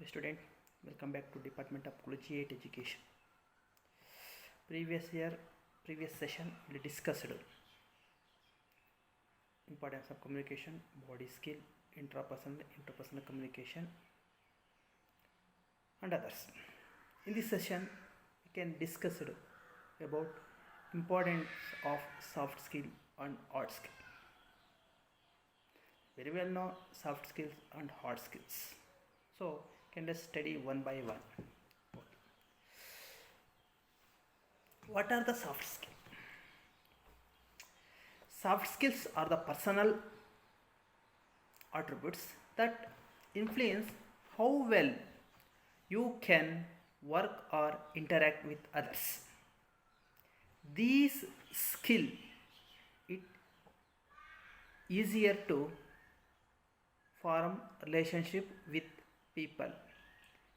Hey student, welcome back to Department of Collegiate Education. Previous session we discussed importance of communication, body skill, interpersonal communication and others. In this session we can discuss about importance of soft skill and hard skill. Very well know soft skills and hard skills. So can let's study one by one. Okay. What are the soft skills? Soft skills are the personal attributes that influence how well you can work or interact with others. These skills it easier to form relationship with people,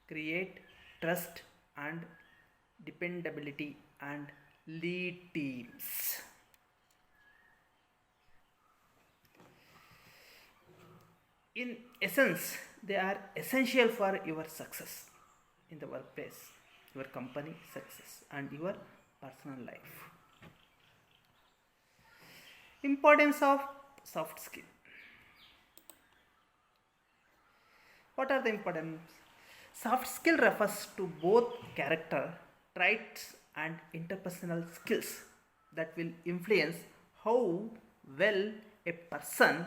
create trust and dependability and lead teams. In essence, they are essential for your success in the workplace, your company success and your personal life. Importance of soft skill. What are the importance? Soft skill refers to both character traits and interpersonal skills that will influence how well a person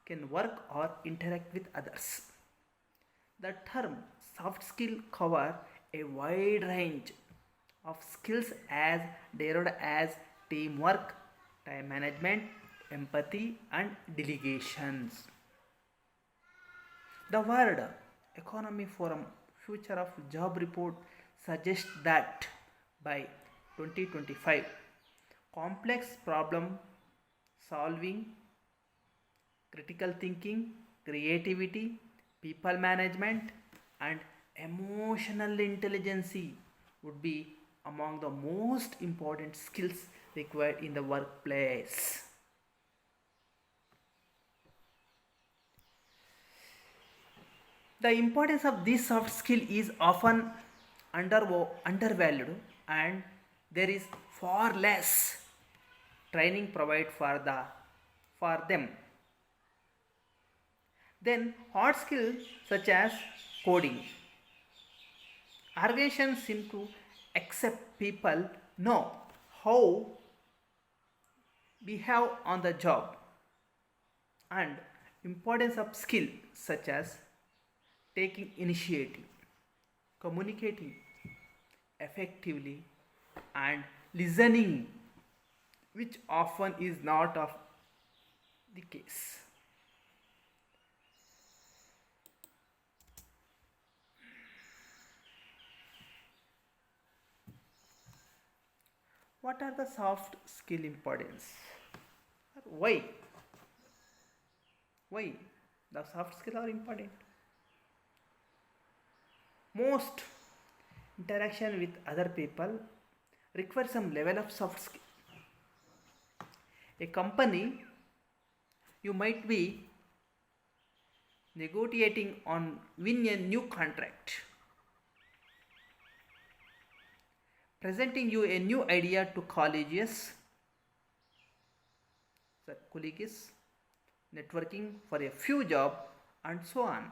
can work or interact with others. The term soft skill cover a wide range of skills as derived as teamwork, time management, empathy and delegations. The World Economic Forum Future of Job Report suggests that by 2025, complex problem solving, critical thinking, creativity, people management, and emotional intelligence would be among the most important skills required in the workplace. The importance of this soft skill is often undervalued and there is far less training provided for them. Then hard skills such as coding. Organizations seem to accept people know how behave on the job, and importance of skill such as taking initiative, communicating effectively and listening, which often is not of the case. What are the soft skill importance? Why? Why the soft skills are important? Most interaction with other people requires some level of soft skill. A company, you might be negotiating on win a new contract, presenting you a new idea to colleagues, networking for a few jobs and so on.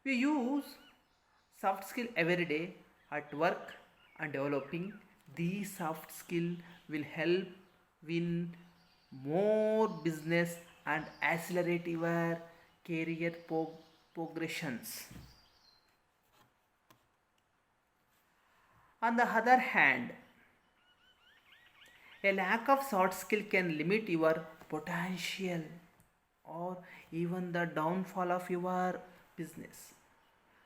We use soft skill every day at work, and developing these soft skill will help win more business and accelerate your career progressions. On the other hand, a lack of soft skill can limit your potential or even the downfall of your business.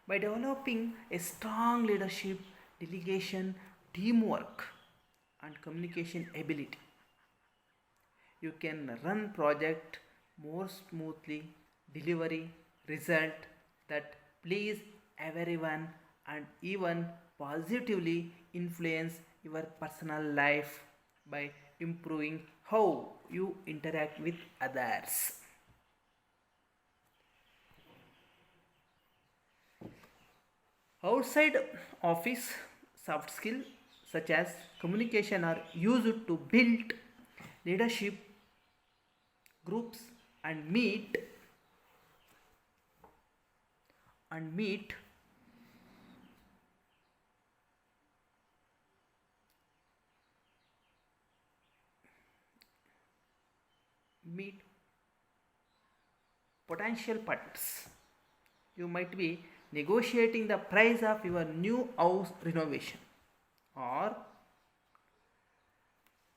By developing a strong leadership, delegation, teamwork, and communication ability, you can run project more smoothly, delivery result that please everyone and even positively influence your personal life by improving how you interact with others. Outside office, soft skills such as communication are used to build leadership groups and meet meet potential partners. You might be negotiating the price of your new house renovation or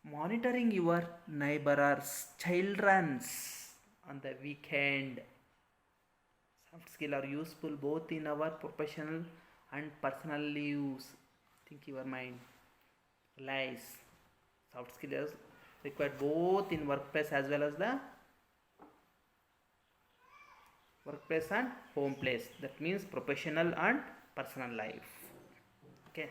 monitoring your neighbor's children's on the weekend. Soft skills are useful both in our professional and personal lives. Think your mind. Lies. Soft skills required both in workplace as well as the workplace and home place. That means professional and personal life. Okay.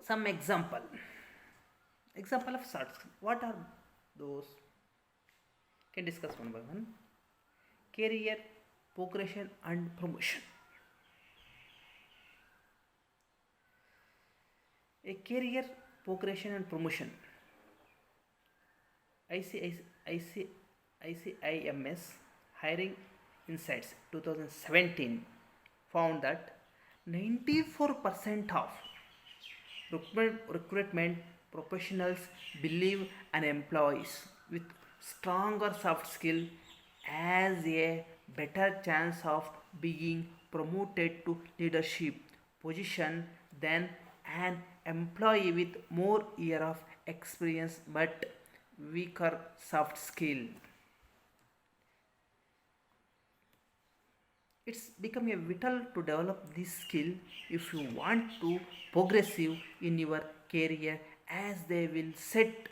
Some example of soft skills. What are those? Can discuss one by one. Career progression and promotion. A career progression and promotion. ICIMS Hiring Insights 2017 found that 94% of recruitment professionals believe an employees with stronger soft skill has a better chance of being promoted to leadership position than an employee with more year of experience but weaker soft skill. It's become a vital to develop this skill if you want to progressive in your career as they will set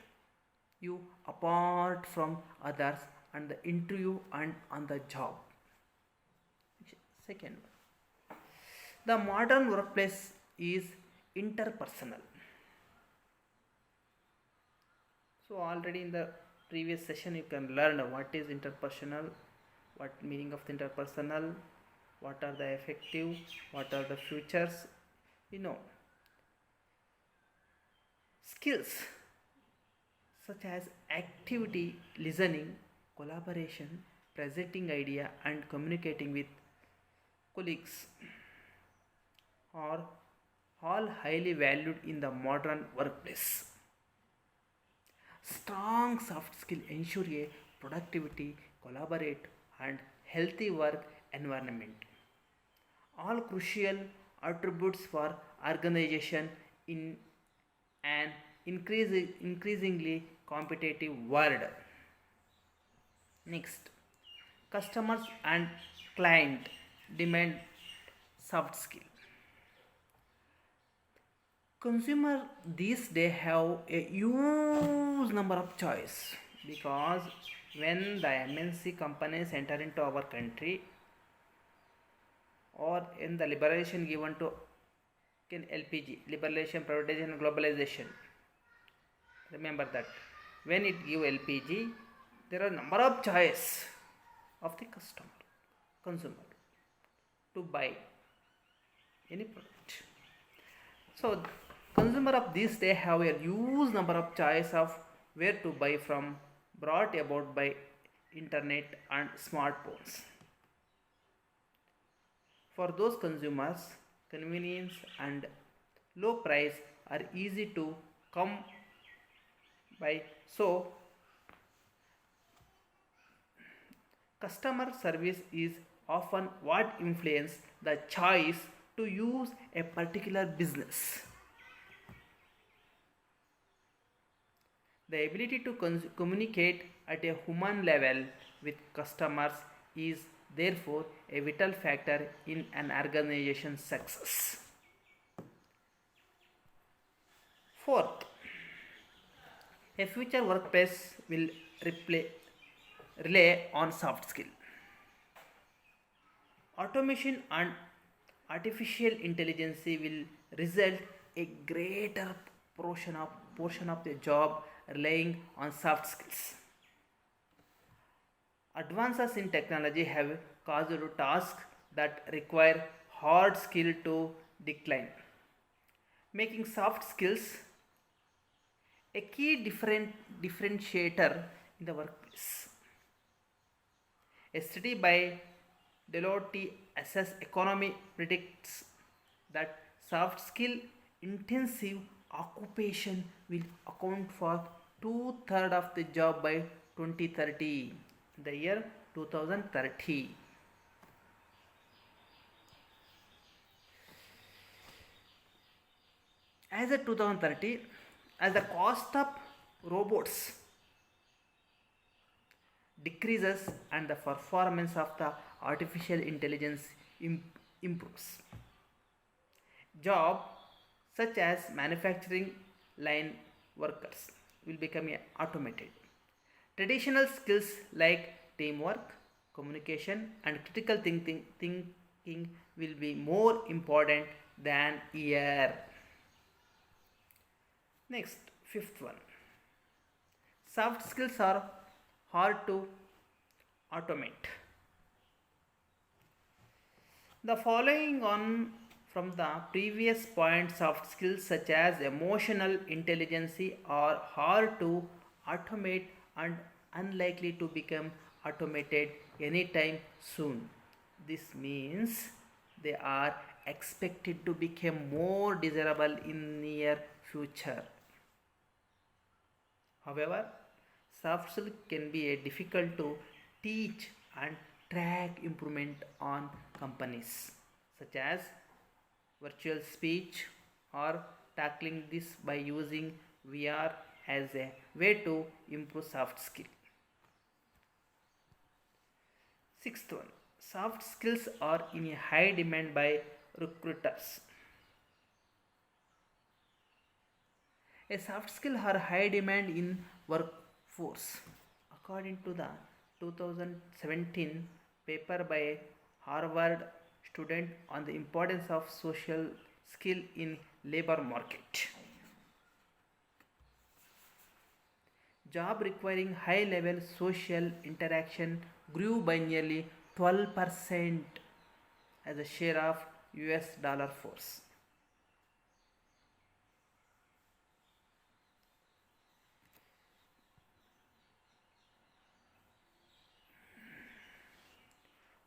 you apart from others and the interview and on the job. Second one, the modern workplace is interpersonal. So already in the previous session you can learn what is interpersonal, what meaning of the interpersonal, what are the effective, what are the futures. Skills such as activity, listening, collaboration, presenting idea and communicating with colleagues are all highly valued in the modern workplace. Strong soft skill ensure a productivity, collaborate and healthy work environment. All crucial attributes for organization in an increasingly competitive world. Next, customers and client demand soft skill. Consumer these days have a huge number of choice because when the MNC companies enter into our country or in the liberation given to in LPG, liberalization, privatization and globalization. Remember that when it give LPG, there are number of choice of the consumer to buy any product. So consumer of this day have a huge number of choice of where to buy from, brought about by internet and smartphones. For those consumers, convenience and low price are easy to come by. So customer service is often what influence the choice to use a particular business. The ability to communicate at a human level with customers is therefore a vital factor in an organization's success. Fourth, a future workplace will rely on soft skill. Automation and artificial intelligence will result a greater portion of the job relying on soft skills. Advances in technology have caused tasks that require hard skill to decline, making soft skills a key differentiator in the workplace. A study by Deloitte Assess Economy predicts that soft skill intensive occupation will account for two-thirds of the job by 2030, the year 2030. As a 2030, as the cost of robots decreases and the performance of the artificial intelligence improves. Jobs such as manufacturing line workers will become automated. Traditional skills like teamwork, communication, and critical thinking will be more important than ever. Next, fifth one. Soft skills are hard to automate. The following on from the previous point, soft skills such as emotional intelligence are hard to automate and unlikely to become automated anytime soon. This means they are expected to become more desirable in near future. However, soft skill can be difficult to teach and track improvement on companies such as virtual speech or tackling this by using VR as a way to improve soft skill. Sixth one, soft skills are in a high demand by recruiters. A soft skill are high demand in workforce. According to the 2017 paper by Harvard student on the importance of social skill in labor market. Job requiring high level social interaction grew by nearly 12% as a share of US dollar force.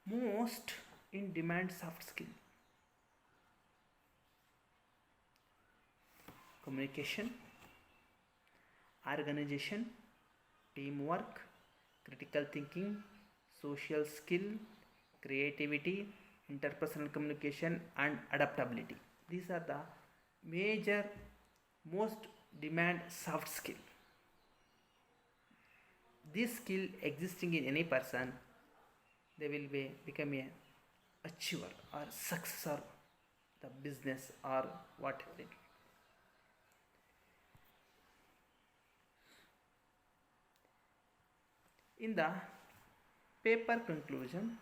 Most in demand soft skill: communication, organization, teamwork, critical thinking, social skill, creativity, interpersonal communication, and adaptability. These are the major most demand soft skill. This skill existing in any person, they will become a achiever or successor, the business or whatever. In the paper conclusion,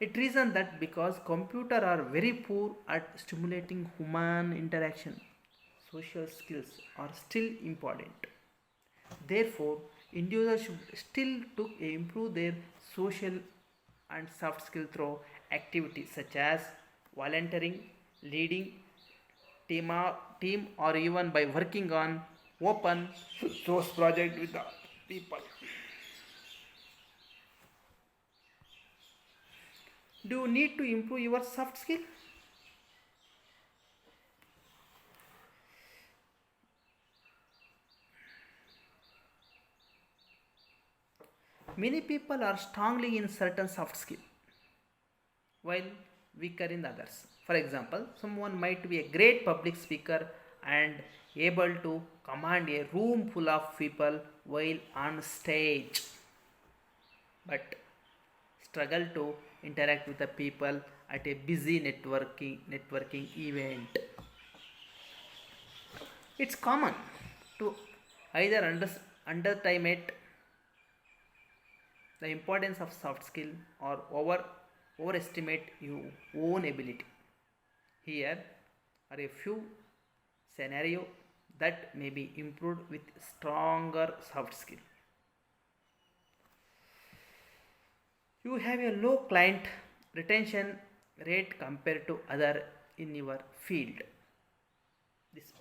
it reasons that because computers are very poor at stimulating human interaction, social skills are still important. Therefore, individuals should still to improve their social and soft skill through activities such as volunteering, leading team or even by working on open source project with the people. Do you need to improve your soft skill? Many people are strongly in certain soft skill while weaker in others. For example, someone might be a great public speaker and able to command a room full of people while on stage, but struggle to interact with the people at a busy networking event. It's common to either underestimate the importance of soft skill or overestimate your own ability. Here are a few scenarios that may be improved with stronger soft skill. You have a low client retention rate compared to other in your field. This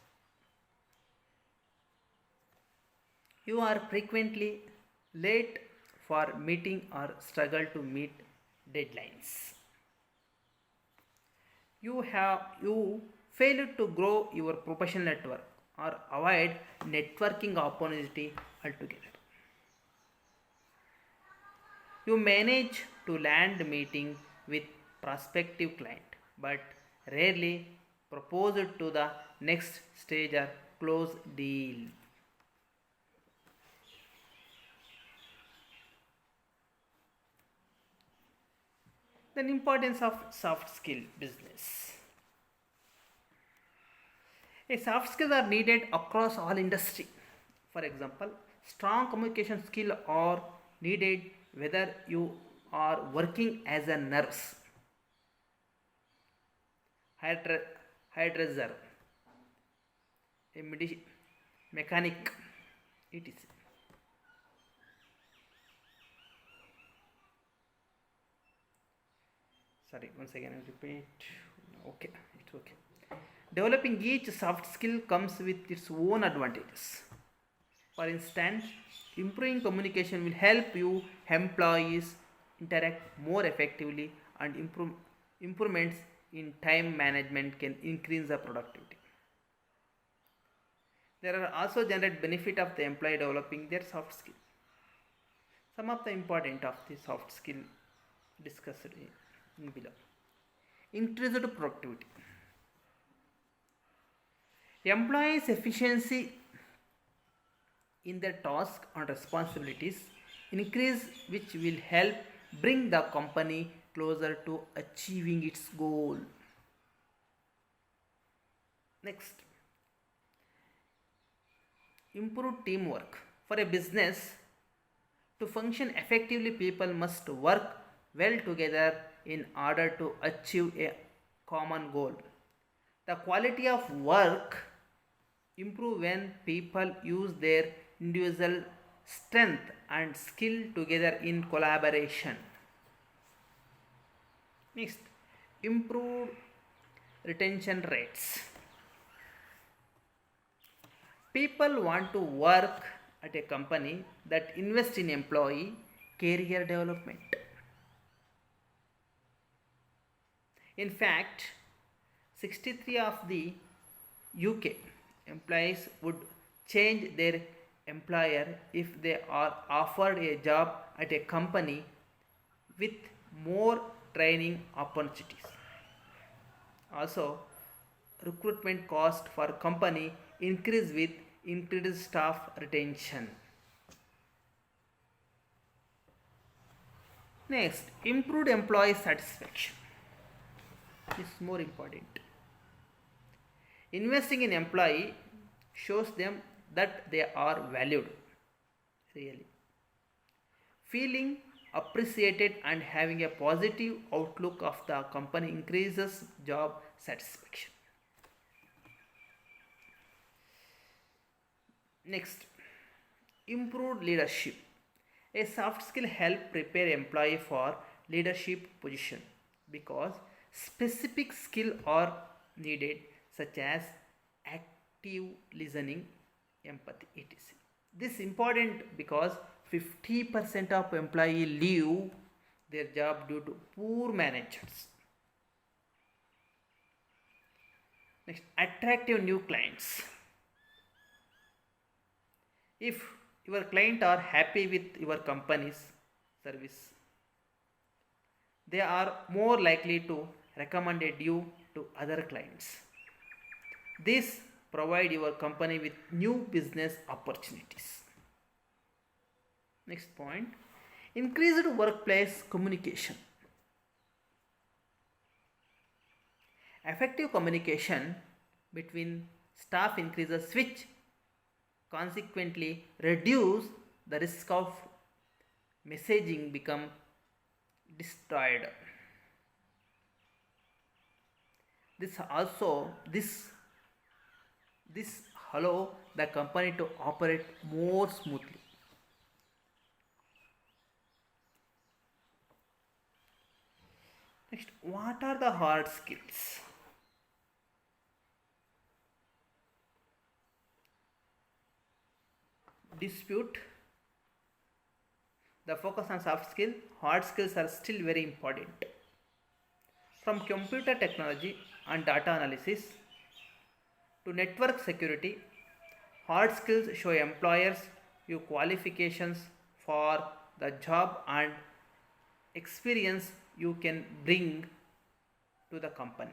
you are frequently late for meeting or struggle to meet deadlines. You failed to grow your professional network or avoid networking opportunity altogether. You manage to land meeting with prospective client but rarely propose it to the next stage or close deal. Then importance of soft skill business. A soft skills are needed across all industry. For example, strong communication skill are needed whether you are working as a nurse, hairdresser, a mechanic, etc. Sorry, once again I repeat. Okay, it's okay. Developing each soft skill comes with its own advantages. For instance, improving communication will help you employees interact more effectively, and improvements in time management can increase the productivity. There are also generate benefit of the employee developing their soft skill. Some of the important of the soft skill discussed in below. Increased productivity. Employees' efficiency in their tasks and responsibilities increase, which will help bring the company closer to achieving its goal. Next, improve teamwork. For a business to function effectively, people must work well together in order to achieve a common goal. The quality of work improve when people use their individual strength and skill together in collaboration. Next, improve retention rates. People want to work at a company that invests in employee career development. In fact, 63 of the UK employees would change their employer if they are offered a job at a company with more training opportunities. Also, recruitment cost for company increase with increased staff retention. Next, improved employee satisfaction is more important. Investing in employee shows them that they are valued really. Feeling appreciated and having a positive outlook of the company increases job satisfaction. Next, improved leadership. A soft skill help prepare employee for leadership position because specific skill are needed such as active listening, empathy, etc. This is important because 50% of employees leave their job due to poor managers. Next, attractive new clients. If your client are happy with your company's service, they are more likely to recommend you to other clients. This provide your company with new business opportunities. Next point, increased workplace communication. Effective communication between staff increases, which consequently reduce the risk of messaging become destroyed. This allow the company to operate more smoothly. Next, what are the hard skills? Dispute. The focus on soft skill, hard skills are still very important. From computer technology and data analysis to network security, hard skills show employers your qualifications for the job and experience you can bring to the company.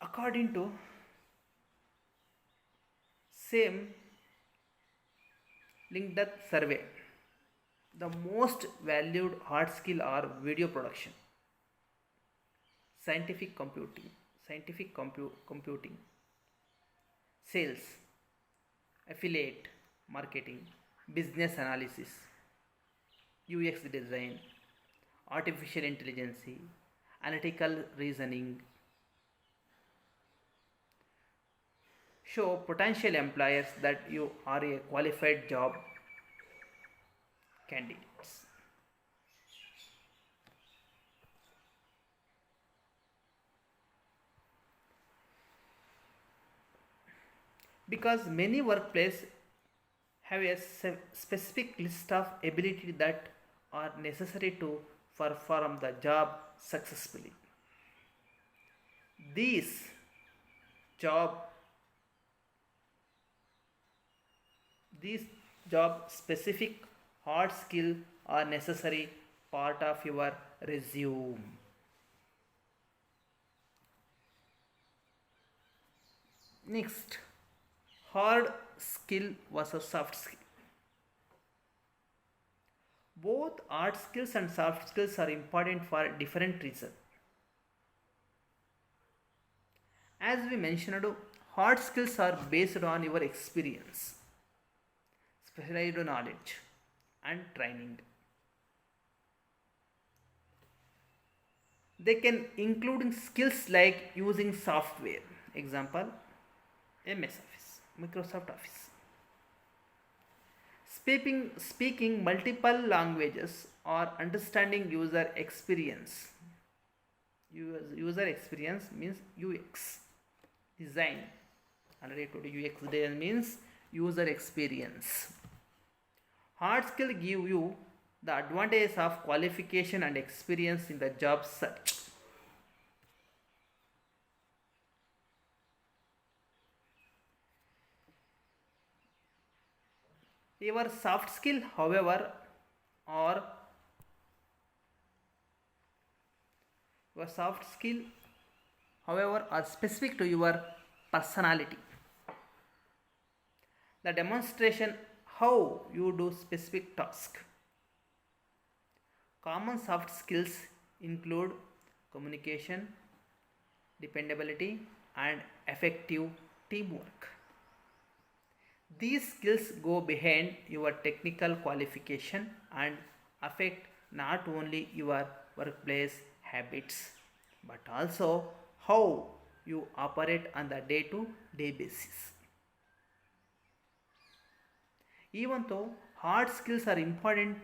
According to same LinkedIn survey, the most valued hard skill are video production, scientific computing, computing, sales, affiliate marketing, business analysis, UX design, artificial intelligence, analytical reasoning. Show potential employers that you are a qualified job candidates. Because many workplaces have a specific list of ability that are necessary to perform the job successfully. These job these job specific hard skill are necessary part of your resume. Next, hard skill versus soft skill. Both hard skills and soft skills are important for different reasons. As we mentioned, hard skills are based on your experience, specialized knowledge, and training. They can include skills like using software, example MS Office, Microsoft Office. Speaking multiple languages or understanding user experience. User experience means UX. Design. Already told you UX design means user experience. Hard skill give you the advantage of qualification and experience in the job search. Your soft skill, however, or your soft skill, however, are specific to your personality. The demonstration how you do specific task. Common soft skills include communication, dependability, and effective teamwork. These skills go behind your technical qualification and affect not only your workplace habits but also how you operate on the day to day basis. Even though hard skills are important,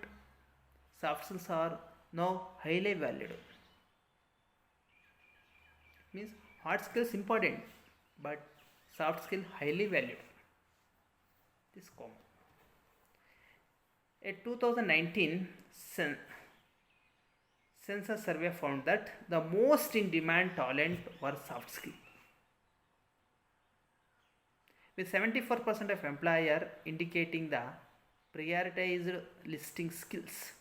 soft skills are now highly valued. Means hard skills important but soft skill highly valued. This is common. A 2019 census survey found that the most in demand talent were soft skill, with 74% of employer indicating the prioritized listing skills,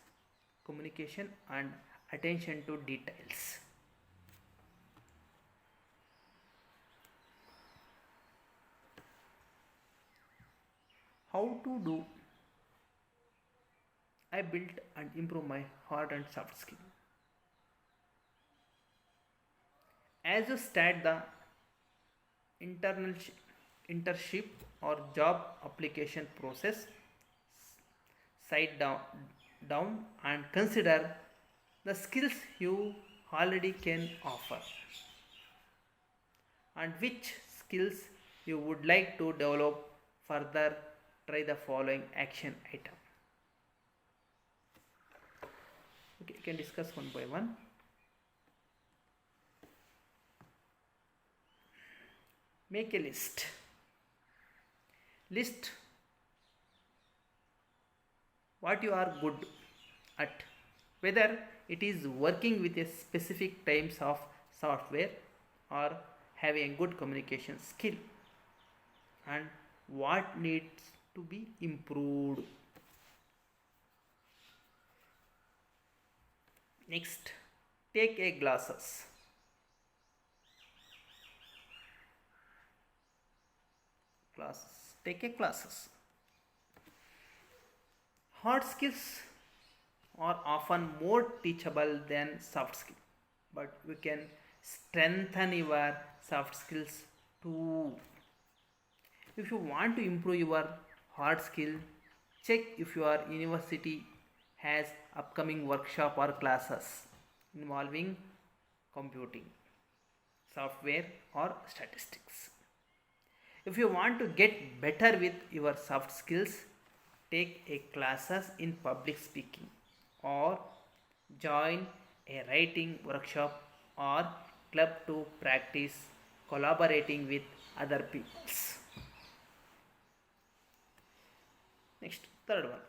communication and attention to details. How to do I build and improve my hard and soft skill. As you start the internal internship or job application process, site down and consider the skills you already can offer and which skills you would like to develop further, try the following action item. Okay, you can discuss one by one. Make a list. List what you are good at, whether it is working with a specific types of software or having a good communication skill, and what needs to be improved. Next, take a take a classes. Hard skills are often more teachable than soft skills, but we can strengthen your soft skills too. If you want to improve your hard skill, check if your university has upcoming workshop or classes involving computing, software or statistics. If you want to get better with your soft skills, take a classes in public speaking or join a writing workshop or club to practice collaborating with other peoples. Next, third one.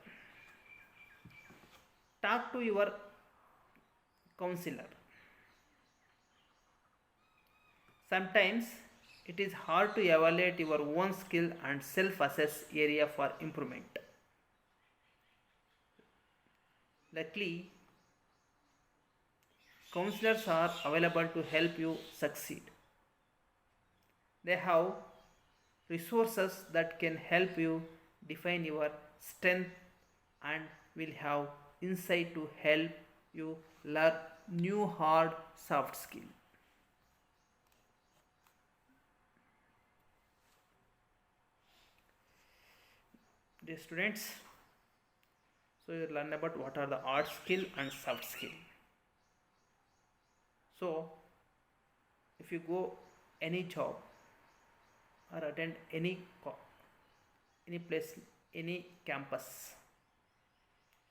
Talk to your counselor. Sometimes it is hard to evaluate your own skill and self-assess area for improvement. Luckily, counselors are available to help you succeed. They have resources that can help you define your strength and will have insight to help you learn new hard soft skill. Dear students, so you learn about what are the hard skill and soft skill. So if you go any job or attend any place, any campus,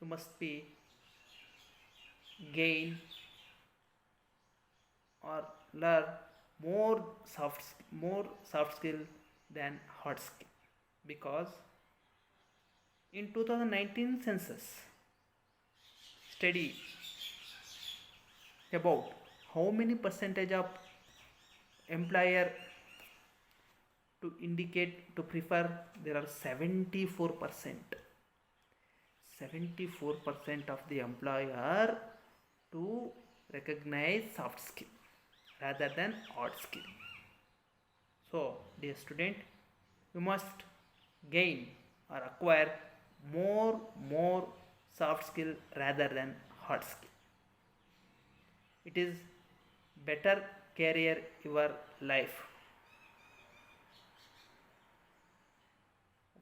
you must be gain or learn more soft skill than hard skill, because in 2019 census study about how many percentage of employer to indicate to prefer, there are 74% of the employer to recognize soft skill rather than hard skill. So dear student, you must gain or acquire more soft skill rather than hard skill. It is better career your life.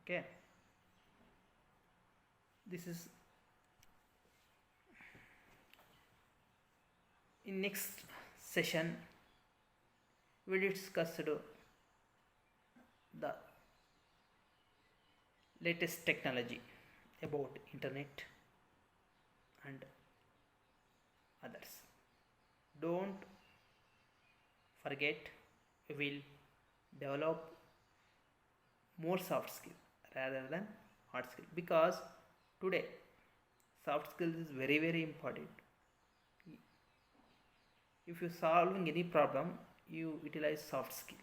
Okay, this is in next session we discussed the latest technology about internet and others. Don't forget, we will develop more soft skill rather than hard skill, because today soft skills is very important. If you solving any problem, you utilize soft skill.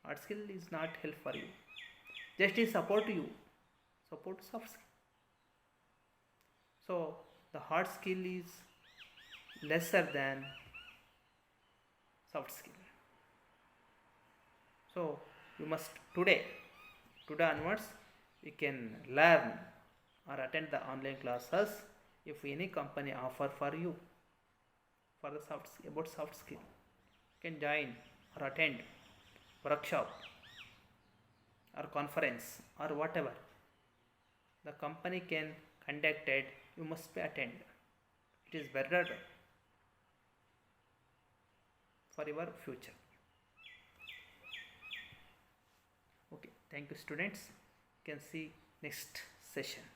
Hard skill is not help for you, just is support you, support soft skill. So the hard skill is lesser than soft skill. So you must today onwards we can learn or attend the online classes if any company offer for you for the about soft skill. You can join or attend workshop or conference or whatever the company can conduct it, you must be attend. It is better for your future. Thank you, students. You can see next session.